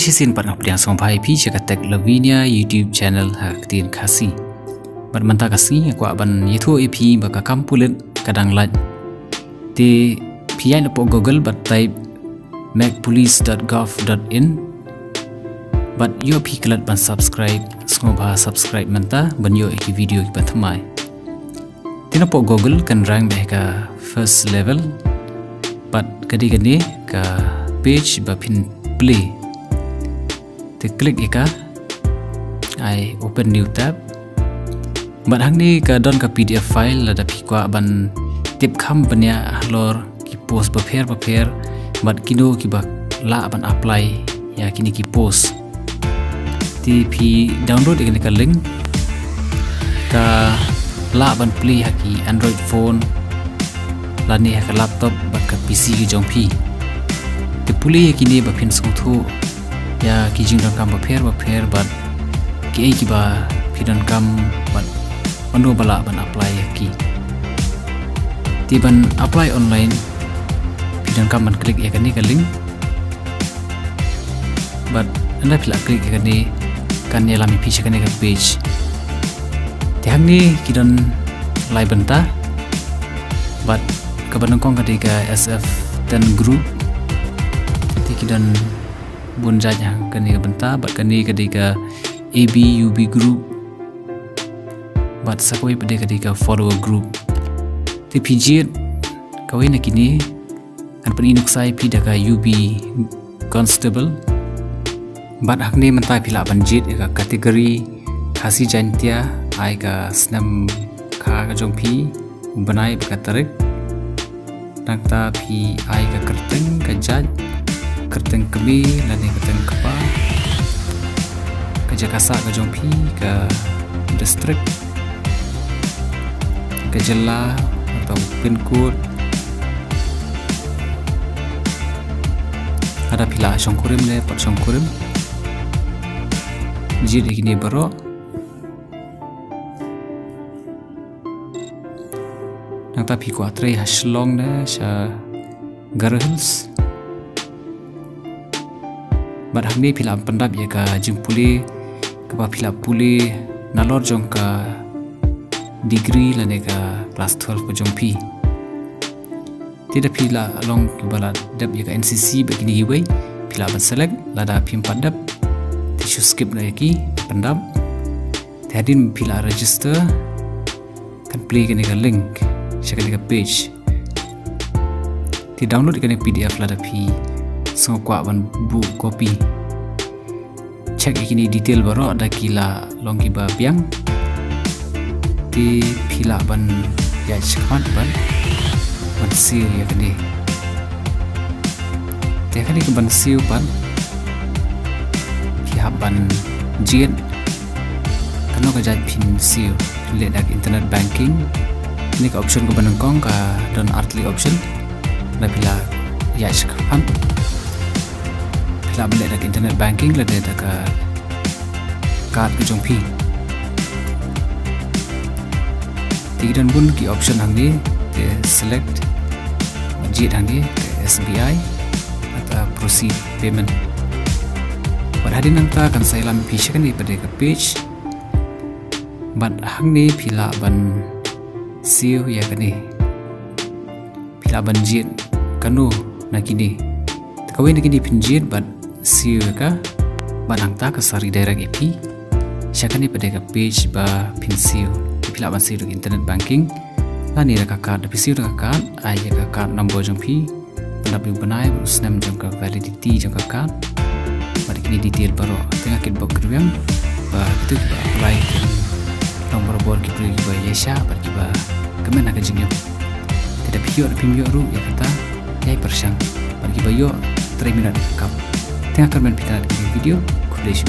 sisin par ngapdiang sompai pi chaka TecLovenia YouTube Channel haktin khasi. Bat manta kasi aku aban yithu ipi baka Kam Pulit kadang laj. Ti pi ai po Google bat type macpolice.gov.in. Bat yo pi kelat ban subscribe sngobha subscribe manta ban yo iki video ki batmai. Tina po Google kan rang deh ka first level. Bat kadi ka page ba pin play. Te klik ika I open new tab. Bat hang ni ka don ka PDF file Lada pi kwah ban tip Kham banya lor ki post bapher bat kino ki ba la ban apply ya kini ki post. Ti pi download ikani ka link ka la ban play haki Android phone lani haka laptop bat ka PC ki jong pi. Ti puli kini ba pin sung thu ya ki jing don kam bapher bat ki ai ki ba pidan kam bat manu bala ban apply ki. Ti ban apply online pidan kam ban klik ikani ka link bat anda pila klik ikani kan ya lami pisah kan ke page. Tiang ni kidan live bynta, but kaban kong ketika SF dan group, ti kidan bunjanya kan ke bynta, but kan ketika AB UB group, but sakoi pada ketika follower group. Ti pijit kawai nak kini kan perinuk saya pi daka UB constable. Bat hak ni mentai pila banjit ka kategori khasi jantia ai ka snam kha ka jongpi banai ka tarik nakta pi ai ka kerteng ka jaj kerteng kemi lani kerteng kaba ka jakasa ka jongpi ka district ka Jylla atau pin code ada pila songkurim le pot songkurim jadi gini baru nang tapi ku atre haslong na sa garhels barang ni pila Pyndap ya ka jingkylli kaba pila puli nalor jong ka degree lane ka class 12 ko jong pi tidak pila long kibala dap ya ka NCC begini kiwei pila ban select Lada Pyndap tisu skip lagi Pyndap tadin pila register kan play kan ka link siya ka page ti download kan PDF Lada pi so kwah ban bu copy check ikini detail baru ada kila long kiba biang ti pila ban ya chakman ban seal ya kan ti kan ke ban seal ban ban jin kano ka jat pin seal le dak internet banking ni ka option ko banang kong ka don artly option na pila ya skam pila le dak internet banking le dak ka card ko jong pi tigidan bun ki option hang ni select jit hang ni SBI atau proceed payment. Pada hari nanti akan saya lam pisah kan pada ke page. Bat hang ni pila ban siu ya kan ni. Pila ban jit kanu nak ini. Kawin nak ini pinjit bat siu ka. Bat hang tak kesari direct IP. Saya kan ni pada ke page ba pin siu. Pila ban siu internet banking. Lani dah card, tapi siu dah card. Ayah ka card nombor jong pi. Pyndap yang benai berusnam jong ka validity jong ka card. Pada kini detail baru tengah kit bok kerjam, itu kita apply nomor bor kita kiba yesha, pada kiba kemen nak jingeh. Tidak pihak ru ya kata, yai persang, pada kiba yo 3 minit kap. Tengah kermen kita video, kuliah